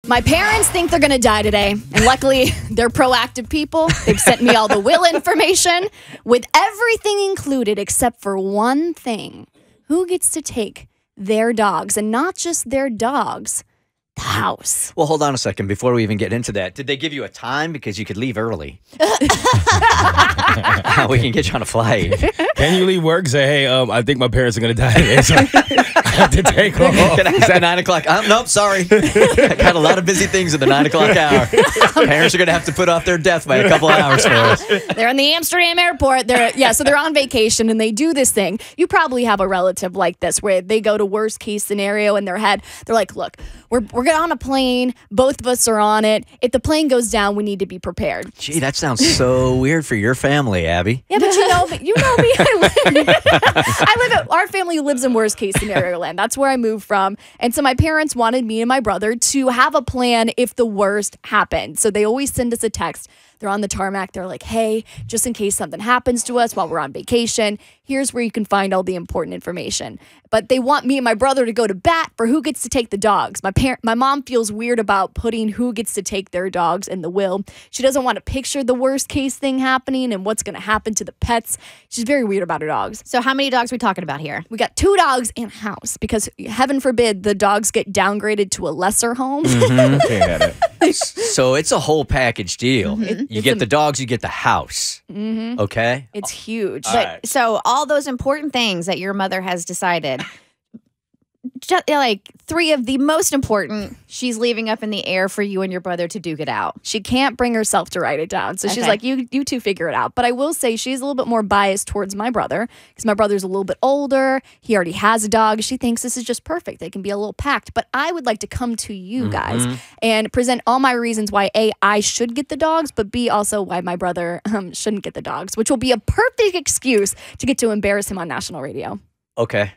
My parents think they're going to die today, and luckily, they're proactive people. They've sent me all the will information with everything included except for one thing. Who gets to take their dogs, and not just their dogs, the house? Well, hold on a second before we even get into that. Did they give you a time? Because you could leave early. We can get you on a flight. Can you leave work? Say, hey, I think my parents are going to die today, so I have to take off. Can I have the 9 o'clock? Nope, sorry. I got a lot of busy things at the 9 o'clock hour. Parents are going to have to put off their death by a couple hours for us. They're in the Amsterdam airport. So they're on vacation, and they do this thing. You probably have a relative like this where they go to worst case scenario in their head. They're like, look, we're on a plane. Both of us are on it. If the plane goes down, we need to be prepared. Gee, that sounds so weird for your family, Abby. Yeah, but you know me. Our family lives in worst case scenario land. That's where I moved from. And so my parents wanted me and my brother to have a plan if the worst happened. So they always send us a text. They're on the tarmac. They're like, hey, just in case something happens to us while we're on vacation, here's where you can find all the important information. But they want me and my brother to go to bat for who gets to take the dogs. My mom feels weird about putting who gets to take their dogs in the will. She doesn't want to picture the worst case thing happening and what's going to happen to the pets. She's very weird about her dogs. So how many dogs are we talking about here? We got 2 dogs in a house because heaven forbid the dogs get downgraded to a lesser home. So it's a whole package deal. You get the dogs, you get the house. Okay? It's huge. But so all those important things that your mother has decided, like 3 of the most important, she's leaving up in the air for you and your brother to duke it out. She can't bring herself to write it down. So she's like, you two figure it out. But I will say she's a little bit more biased towards my brother because my brother's a little bit older. He already has a dog. She thinks this is just perfect. They can be a little packed. But I would like to come to you guys and present all my reasons why A, I should get the dogs, but B, also why my brother shouldn't get the dogs, which will be a perfect excuse to get to embarrass him on national radio. Okay.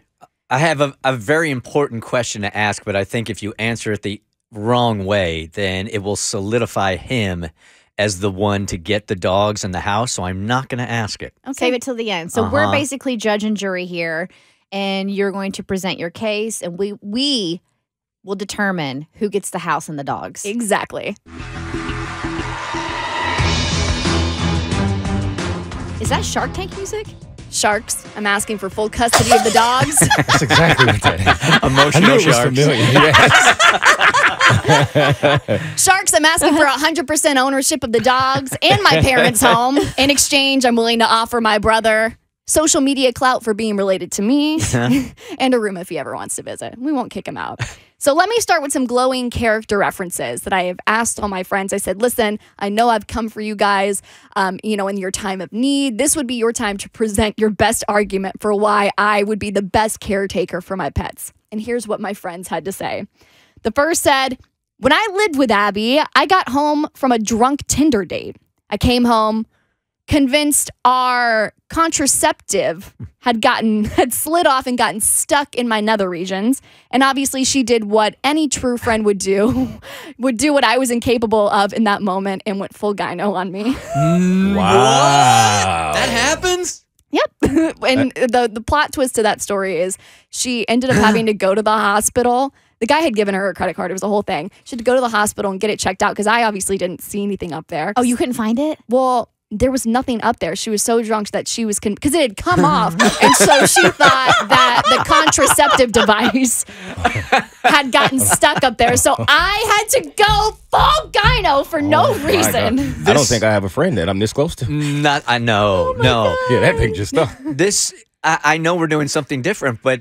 I have a very important question to ask, but I think if you answer it the wrong way, then it will solidify him as the one to get the dogs in the house, so I'm not going to ask it. Okay. Save it till the end. So we're basically judge and jury here, and you're going to present your case, and we will determine who gets the house and the dogs. Exactly. Is that Shark Tank music? Sharks. I'm asking for full custody of the dogs. That's exactly what that is. Emotional sharks. Yes. Sharks, I'm asking for 100% ownership of the dogs and my parents' home. In exchange, I'm willing to offer my brother social media clout for being related to me and a room if he ever wants to visit. We won't kick him out. So let me start with some glowing character references that I have asked all my friends. I said, listen, I know I've come for you guys, in your time of need. This would be your time to present your best argument for why I would be the best caretaker for my pets. And here's what my friends had to say. The first said, when I lived with Abby, I got home from a drunk Tinder date. I came home convinced our contraceptive had slid off and gotten stuck in my nether regions. And obviously she did what any true friend would do what I was incapable of in that moment and went full gyno on me. Wow. That happens? Yep. And the plot twist to that story is she ended up having to go to the hospital. The guy had given her a credit card. It was a whole thing. She had to go to the hospital and get it checked out because I obviously didn't see anything up there. Oh, you couldn't find it? Well, there was nothing up there. She was so drunk that she was, because it had come off. And so she thought that the contraceptive device had gotten stuck up there. So I had to go full gyno for no reason. I don't think I have a friend that I'm this close to. I know. No. Yeah, that thing just stuck. I know we're doing something different, but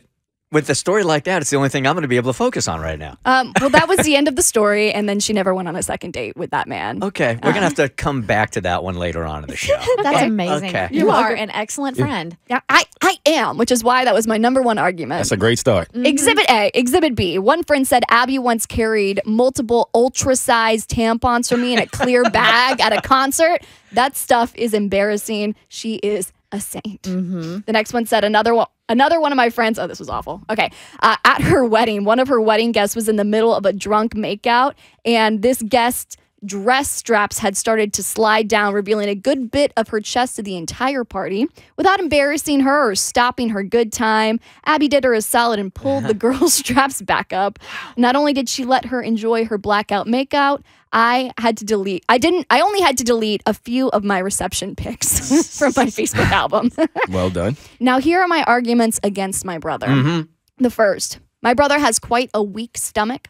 with a story like that, it's the only thing I'm going to be able to focus on right now. Well, that was the end of the story, and then she never went on a second date with that man. Okay, we're going to have to come back to that one later on in the show. That's amazing. Okay. You are an excellent friend. Yeah, I am, which is why that was my #1 argument. That's a great start. Exhibit A. Exhibit B. One friend said Abby once carried multiple ultra-sized tampons for me in a clear bag at a concert. That stuff is embarrassing. She is a saint. The next one said another one of my friends, oh, this was awful. Okay. At her wedding, one of her wedding guests was in the middle of a drunk makeout, and this guest dress straps had started to slide down, revealing a good bit of her chest to the entire party. Without embarrassing her or stopping her good time, Abby did her a solid and pulled the girl's straps back up. Not only did she let her enjoy her blackout makeout, I only had to delete a few of my reception pics from my Facebook album. Well done. Now, here are my arguments against my brother. The first, my brother has quite a weak stomach.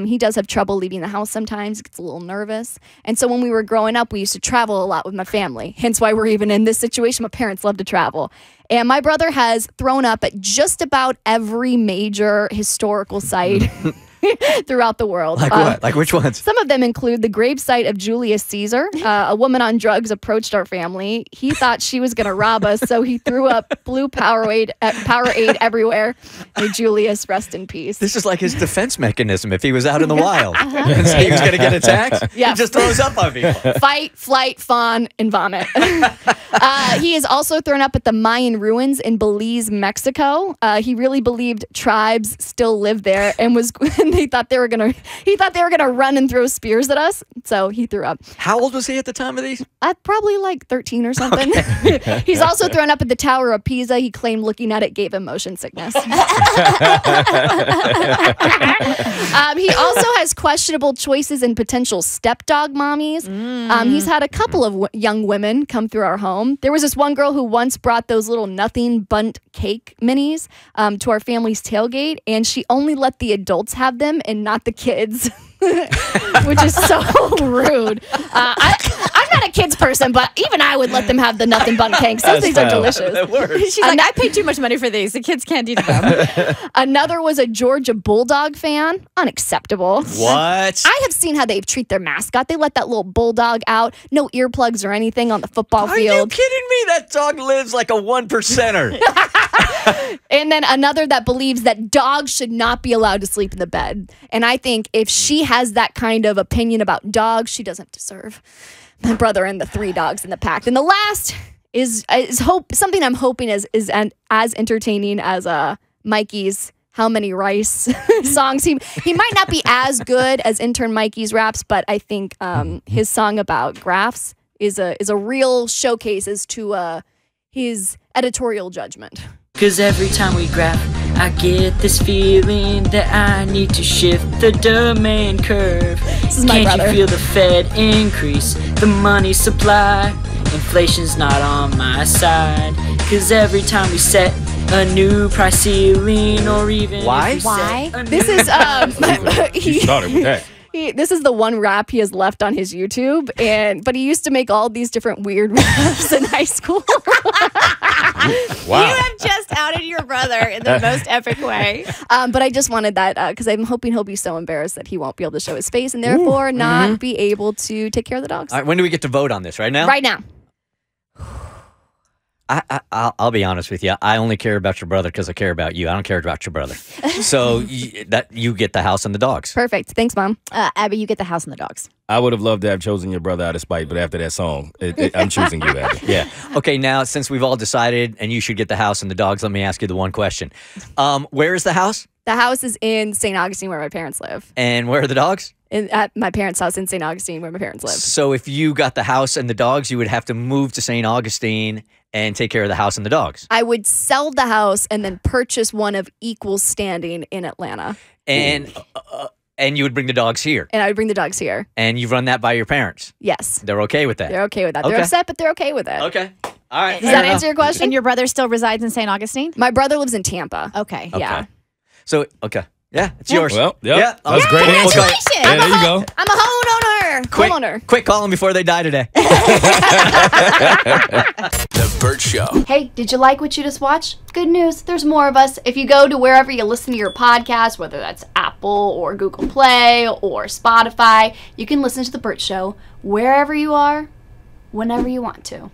He does have trouble leaving the house sometimes, gets a little nervous. And so when we were growing up, we used to travel a lot with my family. Hence why we're even in this situation. My parents love to travel. And my brother has thrown up at just about every major historical site throughout the world. Like what? Like which ones? Some of them include the gravesite of Julius Caesar. A woman on drugs approached our family. He thought she was going to rob us, so he threw up blue Powerade everywhere. May Julius rest in peace. This is like his defense mechanism if he was out in the wild and so he was going to get attacked. Yeah. He just throws up on people. Fight, flight, fawn, and vomit. He has also thrown up at the Mayan ruins in Belize, Mexico. He really believed tribes still lived there and he thought they were gonna run and throw spears at us. So he threw up. How old was he at the time of these? Probably like 13 or something. Okay. He's also thrown up at the Tower of Pisa. He claimed looking at it gave him motion sickness. He also has questionable choices in potential stepdog mommies. He's had a couple of young women come through our home. There was this one girl who once brought those little nothing bundt cake minis to our family's tailgate, and she only let the adults have them and not the kids. Which is so rude. I'm not a kids person, but even I would let them have the nothing bundt cakes. Those things are delicious. She's like, I paid too much money for these. The kids can't eat them. Another was a Georgia Bulldog fan. Unacceptable. What? I have seen how they treat their mascot. They let that little bulldog out, no earplugs or anything on the football Are field. you kidding me? That dog lives like a 1%er. And then another that believes that dogs should not be allowed to sleep in the bed. And I think if she has that kind of opinion about dogs, she doesn't deserve my brother and the 3 dogs in the pack. And the last is something I'm hoping is as entertaining as Mikey's How Many Rice songs. He might not be as good as intern Mikey's raps, but I think his song about graphs is a real showcase as to his editorial judgment. Cause every time we graph, I get this feeling that I need to shift the demand curve. This is my Can't brother. you feel the Fed increase the money supply? Inflation's not on my side. Cause every time we set a new price ceiling or even Why? if we set Why? a This new- is You started with that. This is the one rap he has left on his YouTube, but he used to make all these different weird raps in high school. Wow. You have just outed your brother in the most epic way. But I just wanted that because I'm hoping he'll be so embarrassed that he won't be able to show his face and therefore not be able to take care of the dogs. All right, when do we get to vote on this? Right now? Right now. I'll be honest with you. I only care about your brother because I care about you. I don't care about your brother. So you get the house and the dogs. Perfect. Thanks, Mom. Abby, you get the house and the dogs. I would have loved to have chosen your brother out of spite, but after that song, I'm choosing you, Abby. Yeah. Okay, now since we've all decided and you should get the house and the dogs, let me ask you the one question. Where is the house? The house is in St. Augustine where my parents live. And where are the dogs? At my parents' house in St. Augustine where my parents live. So if you got the house and the dogs, you would have to move to St. Augustine and take care of the house and the dogs. I would sell the house and then purchase one of equal standing in Atlanta. And you would bring the dogs here. And I would bring the dogs here. And you've run that by your parents. Yes. They're okay with that. They're okay with that. Okay. They're upset, but they're okay with it. Okay. All right. Does that answer your question? And your brother still resides in St. Augustine? My brother lives in Tampa. Okay. Yeah. So, okay. Yeah, it's yours. Well, yep. Yeah. That's a great answer. Congratulations. Yeah, there you go. I'm a homeowner. Homeowner. Quick, call them before they die today. The Bert Show. Hey, did you like what you just watched? Good news, there's more of us. If you go to wherever you listen to your podcast, whether that's Apple or Google Play or Spotify, you can listen to The Bert Show wherever you are, whenever you want to.